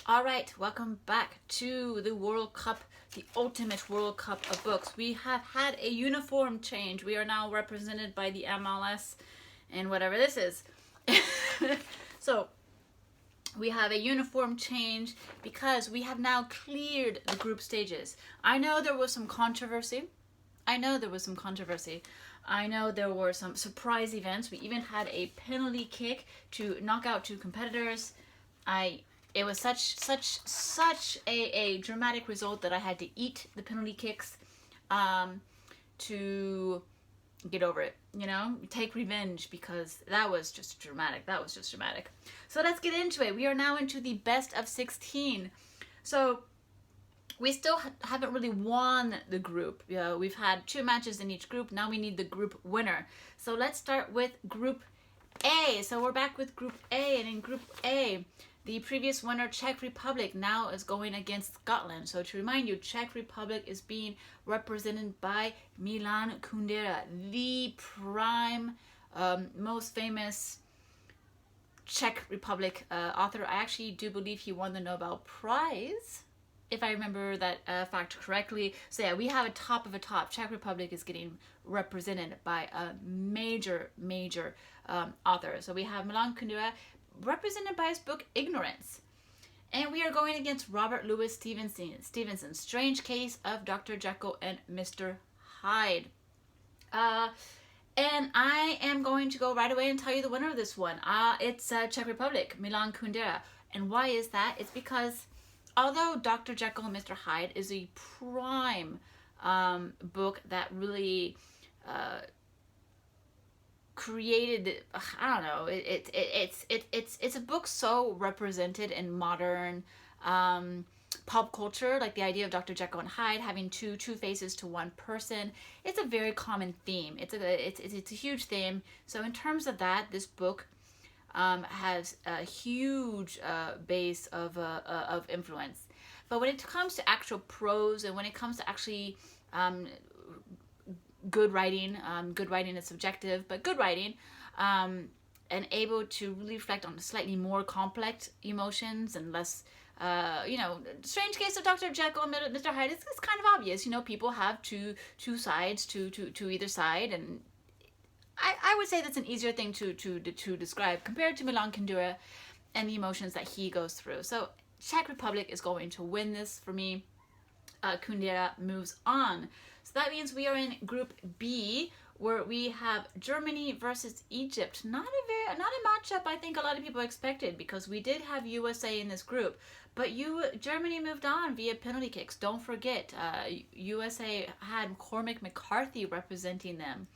All right, welcome back to the World Cup, the ultimate World Cup of books. We have had a uniform change. We are now represented by the MLS and whatever this is. So we have a uniform change because we have now cleared the group stages. I know there was some controversy. I know there were some surprise events. We even had a penalty kick to knock out two competitors. It was such a dramatic result that I had to eat the penalty kicks to get over it, take revenge, because that was just dramatic. So let's get into it. We are now into the best of 16. So we still haven't really won the group. We've had 2 matches in each group. Now we need the group winner. So let's start with Group A. So we're back with Group A, and in Group A, the previous winner, Czech Republic, now is going against Scotland. So to remind you, Czech Republic is being represented by Milan Kundera, the prime, most famous Czech Republic author. I actually do believe he won the Nobel Prize, if I remember that fact correctly. So yeah, we have a top of a top. Czech Republic is getting represented by a major author. So we have Milan Kundera, represented by his book Ignorance. And we are going against Robert Louis Stevenson, Strange Case of Dr. Jekyll and Mr. Hyde. And I am going to go right away and tell you the winner of this one. It's Czech Republic, Milan Kundera. And why is that? It's because although Dr. Jekyll and Mr. Hyde is a prime book that really created, I don't know, it's a book so represented in modern pop culture, like the idea of Dr. Jekyll and Hyde having two faces to one person. It's a very common theme. It's a huge theme. So in terms of that, this book has a huge base of influence. But when it comes to actual prose, and when it comes to actually good writing is subjective, but good writing, and able to really reflect on slightly more complex emotions and less, Strange Case of Dr. Jekyll and Mr. Hyde, it's kind of obvious. People have two sides to either side, and I would say that's an easier thing to describe compared to Milan Kundera and the emotions that he goes through. So Czech Republic is going to win this for me. Kundera moves on. So that means we are in Group B, where we have Germany versus Egypt. Not a matchup I think a lot of people expected, because we did have USA in this group, but Germany moved on via penalty kicks. Don't forget, USA had Cormac McCarthy representing them.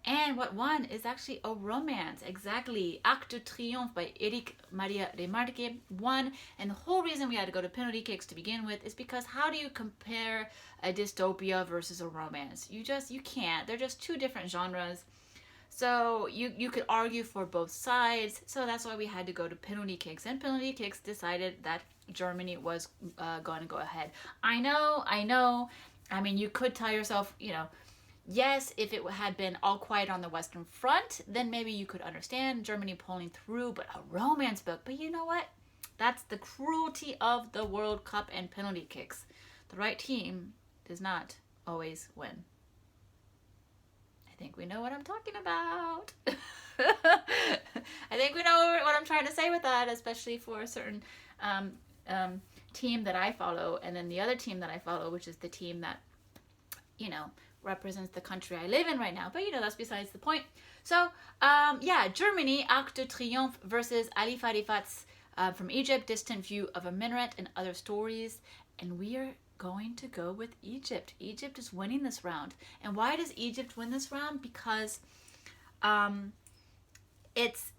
And what won is actually a romance. Exactly. Acte de Triomphe by Erich Remarque won. And the whole reason we had to go to penalty kicks to begin with is because how do you compare a dystopia versus a romance? You can't. They're just two different genres. So you could argue for both sides. So that's why we had to go to penalty kicks. And penalty kicks decided that Germany was going to go ahead. I know. I mean, you could tell yourself, yes, if it had been All Quiet on the Western Front, then maybe you could understand Germany pulling through, but a romance book. But you know what? That's the cruelty of the World Cup and penalty kicks. The right team does not always win. I think we know what I'm talking about. I think we know what I'm trying to say with that, especially for a certain team that I follow, and then the other team that I follow, which is the team that, represents the country I live in right now. But that's besides the point. So Germany, Arc de Triomphe versus Alifa Rifaat's From Egypt, Distant View of a Minaret and Other Stories. And we are going to go with Egypt. Egypt is winning this round. And why does Egypt win this round? Because it's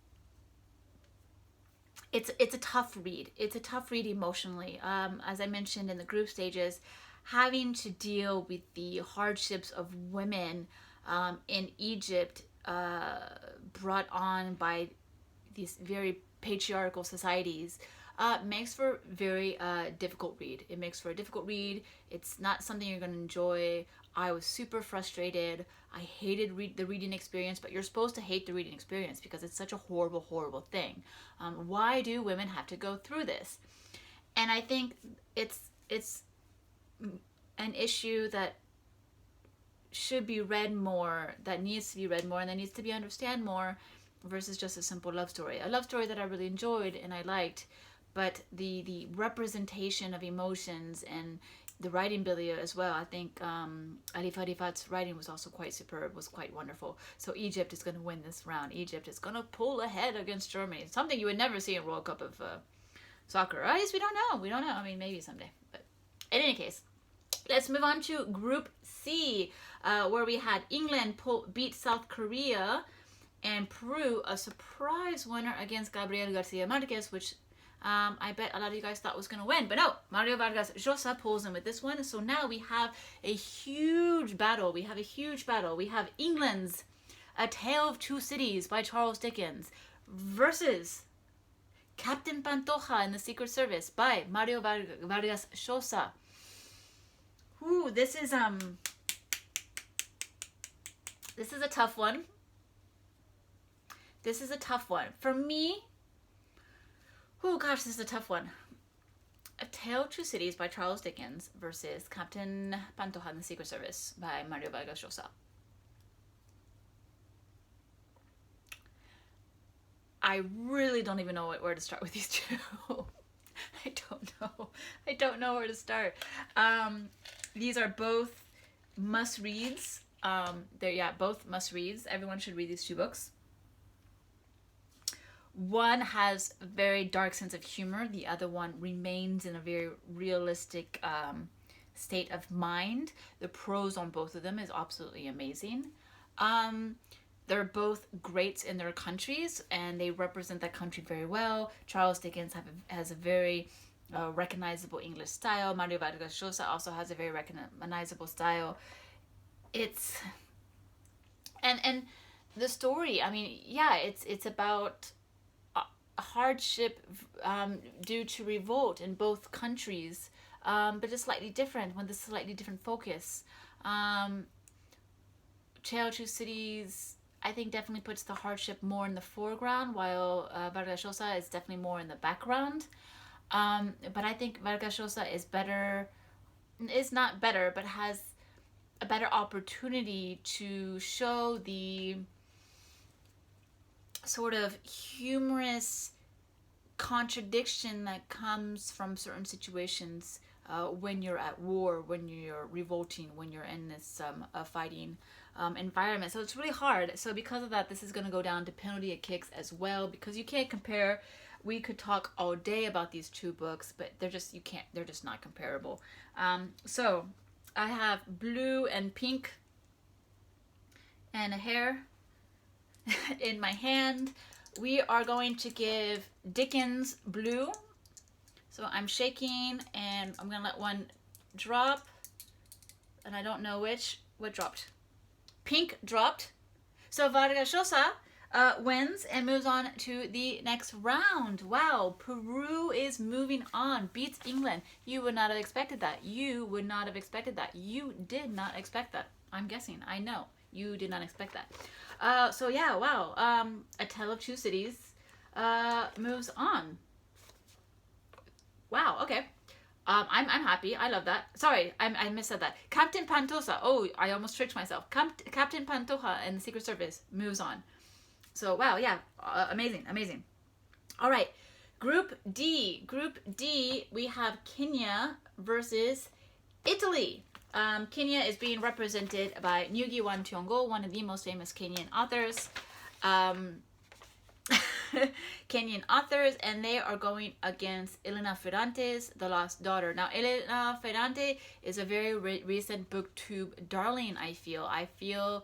a tough read. It's a tough read emotionally. As I mentioned in the group stages, having to deal with the hardships of women in Egypt, brought on by these very patriarchal societies, makes for a very difficult read. It makes for a difficult read. It's not something you're going to enjoy. I was super frustrated. I hated the reading experience, but you're supposed to hate the reading experience because it's such a horrible, horrible thing. Why do women have to go through this? And I think it's an issue that should be read more, that needs to be read more, and that needs to be understood more, versus just a simple love story. A love story that I really enjoyed and I liked, but the representation of emotions and the writing ability as well. I think Alifa Rifaat's writing was also quite superb, was quite wonderful. So Egypt is going to win this round. Egypt is going to pull ahead against Germany. Something you would never see in World Cup of soccer. At least we don't know. We don't know. I mean, maybe someday. But in any case, let's move on to Group C, where we had England beat South Korea, and Peru, a surprise winner against Gabriel Garcia Marquez, which I bet a lot of you guys thought was going to win. But no, Mario Vargas Llosa pulls in with this one. So now we have a huge battle. We have England's A Tale of Two Cities by Charles Dickens versus Captain Pantoja in the Secret Service by Mario Vargas Llosa. Ooh, this is a tough one. This is a tough one. For me, oh gosh, this is a tough one. A Tale of Two Cities by Charles Dickens versus Captain Pantoja in the Secret Service by Mario Vargas Llosa. I really don't even know where to start with these two. I don't know where to start. These are both must-reads. They're both must-reads. Everyone should read these two books. One has a very dark sense of humor. The other one remains in a very realistic state of mind. The prose on both of them is absolutely amazing. They're both greats in their countries, and they represent that country very well. Charles Dickens has a very recognizable English style. Mario Vargas Llosa also has a very recognizable style. It's and the story, I mean, yeah, it's about hardship due to revolt in both countries, but it's slightly different with a slightly different focus. Tale of Two Cities, I think, definitely puts the hardship more in the foreground, while Vargas Llosa is definitely more in the background. But I think Vargas Llosa is not better, but has a better opportunity to show the sort of humorous contradiction that comes from certain situations when you're at war, when you're revolting, when you're in this fighting environment. So it's really hard. So because of that, this is going to go down to penalty of kicks as well, because you can't compare. We could talk all day about these two books, but they're just not comparable. So I have blue and pink and a hair in my hand. We are going to give Dickens blue. So I'm shaking, and I'm going to let one drop, and I don't know what dropped. Pink dropped. So Vargas Llosa wins and moves on to the next round. Wow, Peru is moving on, beats England. You would not have expected that. You did not expect that. I'm guessing. I know. You did not expect that. So yeah, wow. A Tale of Two Cities moves on. Wow, okay. I'm happy. I love that. Sorry, I missaid that. Captain Pantoja. Oh, I almost tricked myself. Captain Pantoja and the Secret Service moves on. So, wow, yeah. Amazing. All right. Group D, we have Kenya versus Italy. Kenya is being represented by Ngugi wa Thiong'o, one of the most famous Kenyan authors. And they are going against Elena Ferrante's The Lost Daughter. Now, Elena Ferrante is a very recent booktube darling, I feel.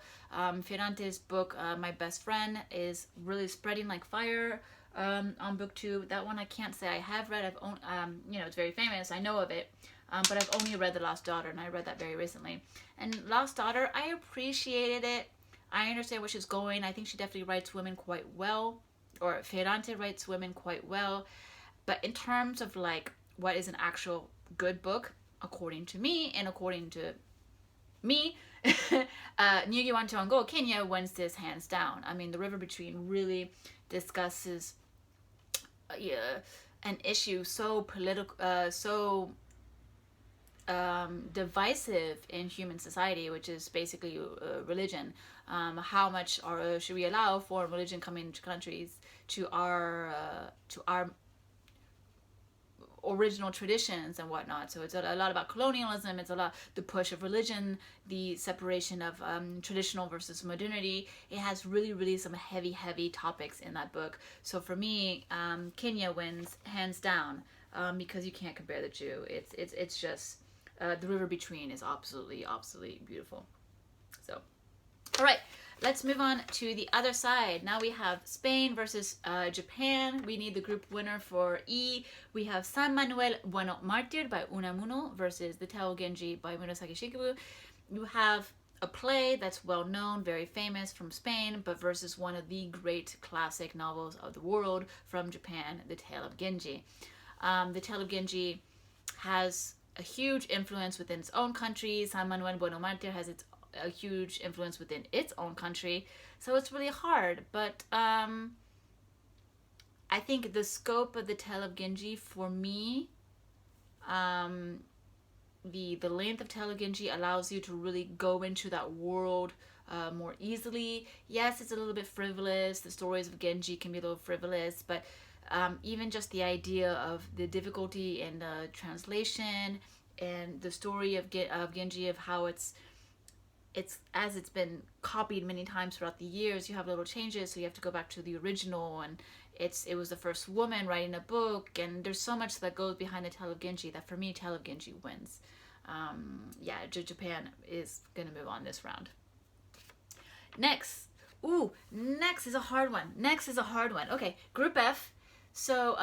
Ferrante's book, My Best Friend, is really spreading like fire on booktube. That one I can't say I have read. It's very famous. I know of it. But I've only read The Lost Daughter, and I read that very recently. And Lost Daughter, I appreciated it. I understand where she's going. I think she definitely writes women quite well. Or Ferrante writes women quite well. But in terms of like what is an actual good book, according to me, Ngugi wa Thiong'o, Kenya wins this hands down. I mean, The River Between really discusses an issue so political, so divisive in human society, which is basically religion. How much should we allow foreign religion coming into countries to our original traditions and whatnot? So it's a lot about colonialism. It's a lot the push of religion, the separation of traditional versus modernity. It has really some heavy topics in that book. So for me, Kenya wins hands down, because you can't compare the two. It's just the river between is absolutely beautiful. So, all right, let's move on to the other side. Now we have Spain versus Japan. We need the group winner for E. We have San Manuel Bueno Martir by Unamuno versus The Tao of Genji by Murasaki Shikibu. You have a play that's well known, very famous from Spain, but versus one of the great classic novels of the world from Japan, The Tale of Genji. The Tale of Genji has a huge influence within its own country. San Manuel Bueno Martir has a huge influence within its own country. So it's really hard. But I think the scope of The Tale of Genji for me, the length of Tale of Genji allows you to really go into that world more easily. Yes, it's a little bit frivolous. The stories of Genji can be a little frivolous, but even just the idea of the difficulty in the translation and the story of Genji, of how it's as it's been copied many times throughout the years, you have little changes, so you have to go back to the original, and it was the first woman writing a book, and there's so much that goes behind the Tale of Genji that for me, Tale of Genji wins. Japan is gonna move on this round. Next is a hard one. Okay, Group F. So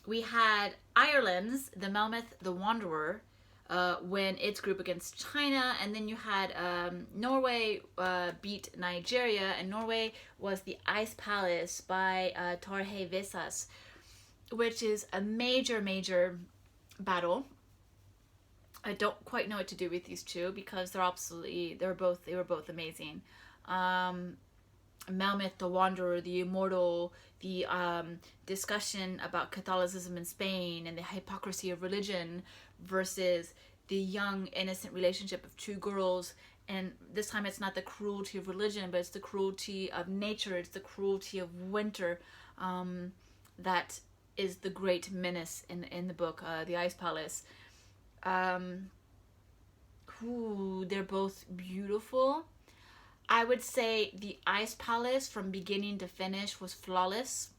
we had Ireland's The Melmoth the Wanderer win its group against China, and then you had Norway beat Nigeria, and Norway was The Ice Palace by Jorge Vesas, which is a major battle. I don't quite know what to do with these two because they were both amazing. Melmoth the Wanderer, the immortal, the discussion about Catholicism in Spain and the hypocrisy of religion versus the young, innocent relationship of two girls. And this time it's not the cruelty of religion, but it's the cruelty of nature. It's the cruelty of winter that is the great menace in the book, The Ice Palace. They're both beautiful. I would say The Ice Palace from beginning to finish was flawless,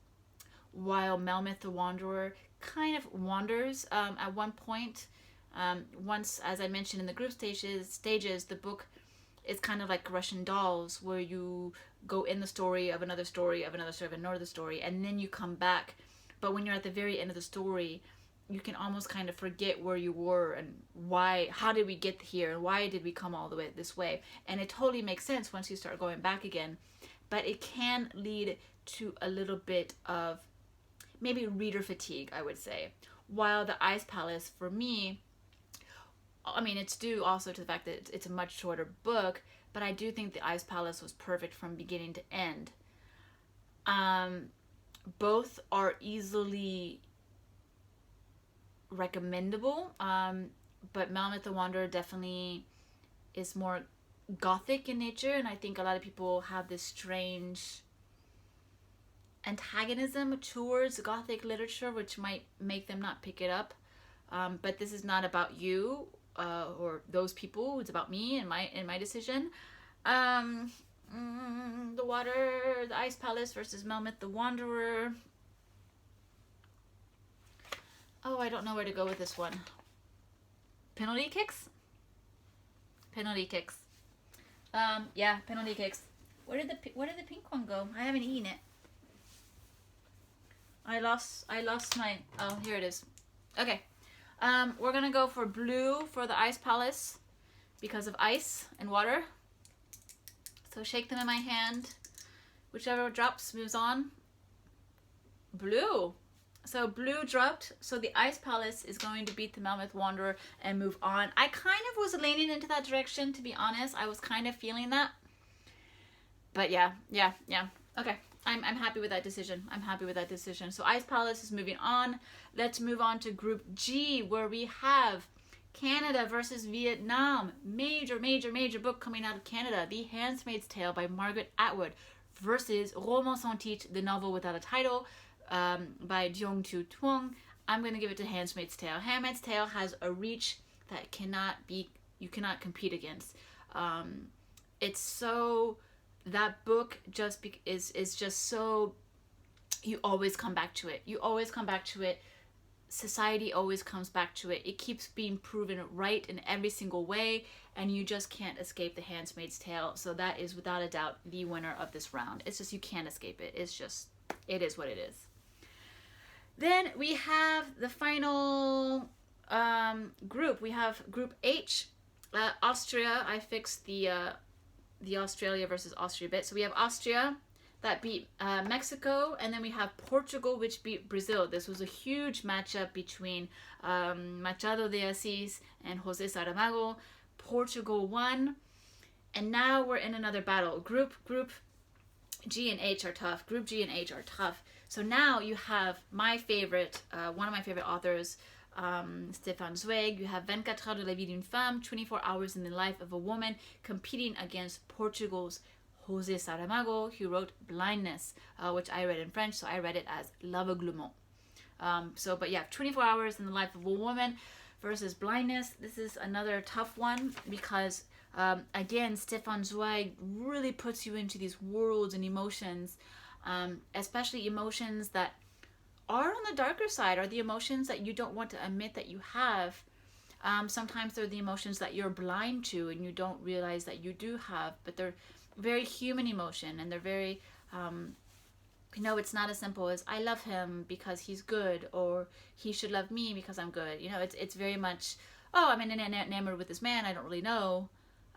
while Melmoth the Wanderer kind of wanders at one point. Once, as I mentioned in the group stages, the book is kind of like Russian dolls, where you go in the story of another story of another story of another story, and then you come back. But when you're at the very end of the story, you can almost kind of forget where you were and how did we get here, and why did we come all the way this way. And it totally makes sense once you start going back again, but it can lead to a little bit of maybe reader fatigue, I would say. While The Ice Palace, for me, I mean, it's due also to the fact that it's a much shorter book, but I do think The Ice Palace was perfect from beginning to end. Both are easily recommendable, but Melmoth the Wanderer definitely is more gothic in nature, and I think a lot of people have this strange antagonism towards gothic literature, which might make them not pick it up. But this is not about you or those people. It's about me and my decision. The Ice Palace versus Melmoth the Wanderer. Oh, I don't know where to go with this one. Penalty kicks? Penalty kicks. Yeah, penalty kicks. Where did the pink one go? I haven't eaten it. I lost my... Oh, here it is. Okay. We're gonna go for blue for the Ice Palace because of ice and water. So shake them in my hand. Whichever drops moves on. Blue. So blue dropped, so the Ice Palace is going to beat the Melmoth Wanderer and move on. I kind of was leaning into that direction, to be honest. I was kind of feeling that. But yeah. Okay. I'm happy with that decision. I'm happy with that decision. So Ice Palace is moving on. Let's move on to Group G, where we have Canada versus Vietnam. Major, major, major book coming out of Canada. The Handmaid's Tale by Margaret Atwood versus Roman sans titre, the novel without a title, by Jekyll Thuong. I'm going to give it to Handmaid's Tale. Handmaid's Tale has a reach that you cannot compete against. It's so, that book just is just so, you always come back to it. You always come back to it. Society always comes back to it. It keeps being proven right in every single way, and you just can't escape the Handmaid's Tale. So that is without a doubt the winner of this round. It's just, you can't escape it. It's just, it is what it is. Then we have the final group. We have Group H, Austria. I fixed the Australia versus Austria bit. So we have Austria that beat Mexico, and then we have Portugal, which beat Brazil. This was a huge matchup between Machado de Assis and Jose Saramago. Portugal won, and now we're in another battle. Group G and H are tough. Group G and H are tough. So now you have my favorite, one of my favorite authors, Stéphane Zweig. You have 24 heures de la vie d'une femme, 24 hours in the life of a woman, competing against Portugal's Jose Saramago, who wrote Blindness, which I read in French, so I read it as L'Aveuglement. But yeah, 24 hours in the life of a woman versus Blindness. This is another tough one because, again, Stéphane Zweig really puts you into these worlds and emotions, especially emotions that are on the darker side, or the emotions that you don't want to admit that you have. Sometimes they're the emotions that you're blind to and you don't realize that you do have, but they're very human emotion, and they're very, it's not as simple as I love him because he's good, or he should love me because I'm good. It's very much, I'm enamored with this man I don't really know,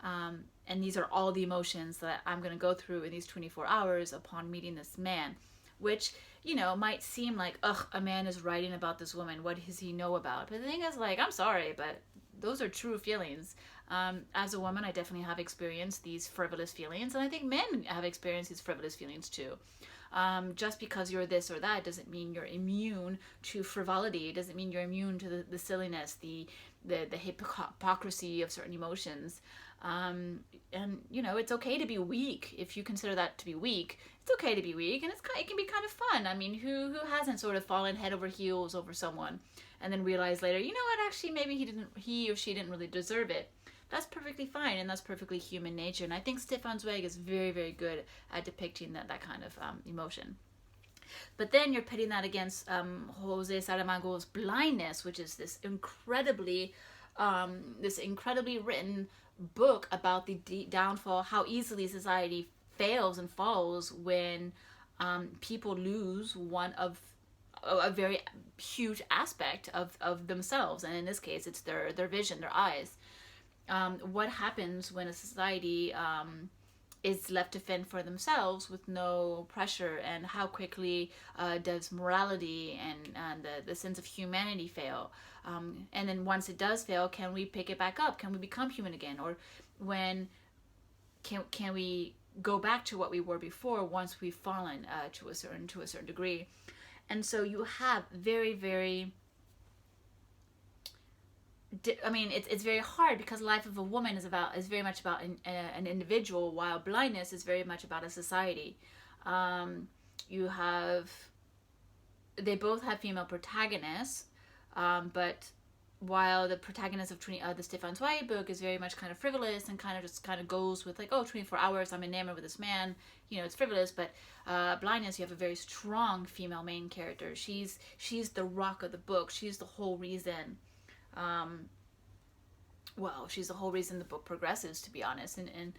and these are all the emotions that I'm going to go through in these 24 hours upon meeting this man, which, might seem like, a man is writing about this woman, what does he know about? But the thing is, I'm sorry, but those are true feelings. As a woman, I definitely have experienced these frivolous feelings, and I think men have experienced these frivolous feelings too. Just because you're this or that doesn't mean you're immune to frivolity. It doesn't mean you're immune to the silliness, the hypocrisy of certain emotions. And it's okay to be weak. If you consider that to be weak, it's okay to be weak, and it can be kind of fun. I mean, who hasn't sort of fallen head over heels over someone and then realized later, actually maybe he or she didn't really deserve it. That's perfectly fine, and that's perfectly human nature. And I think Stéphane Zweig is very, very good at depicting that kind of emotion. But then you're pitting that against Jose Saramago's Blindness, which is this incredibly written book about the downfall, how easily society fails and falls when people lose one of a very huge aspect of themselves, and in this case it's their vision, their eyes. What happens when a society is left to fend for themselves with no pressure, and how quickly does morality and the sense of humanity fail? And then once it does fail, can we pick it back up? Can we become human again? Or when can we go back to what we were before once we've fallen to a certain degree? And so you have very, very, it's very hard, because life of a woman is very much about an individual, while Blindness is very much about a society. They both have female protagonists, but while the protagonist of the Stéphane Zweig book is very much kind of frivolous and kind of goes with 24 hours, I'm enamored with this man, it's frivolous, but Blindness, you have a very strong female main character. She's the rock of the book. She's the whole reason. She's the whole reason the book progresses, to be honest. And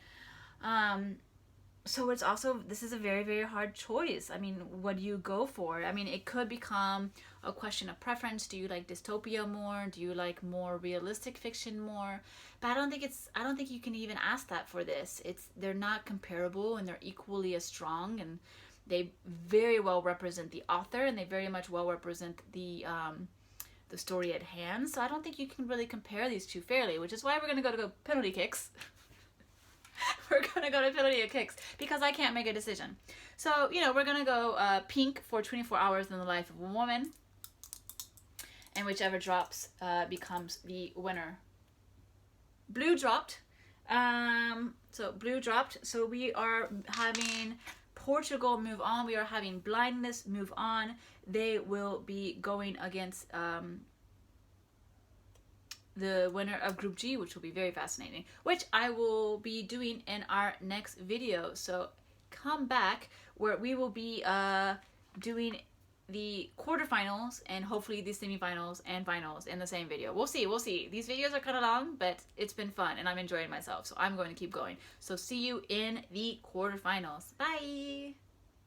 so it's also, this is a very, very hard choice. I mean, what do you go for? I mean, it could become a question of preference. Do you like dystopia more? Do you like more realistic fiction more? But I don't think you can even ask that for this. They're not comparable, and they're equally as strong, and they very well represent the author, and they very much well represent the story at hand. So I don't think you can really compare these two fairly, which is why we're going to go penalty kicks. we're gonna go to Ability of Kicks because I can't make a decision. So, you know, we're gonna go pink for 24 hours in the life of a woman. And whichever drops becomes the winner. Blue dropped. So blue dropped. So we are having Portugal move on. We are having Blindness move on. They will be going against the winner of Group G, which will be very fascinating, which I will be doing in our next video. So come back where we will be doing the quarterfinals and hopefully the semifinals and finals in the same video. We'll see, we'll see. These videos are kind of long, but it's been fun and I'm enjoying myself, so I'm going to keep going. So see you in the quarterfinals. Bye!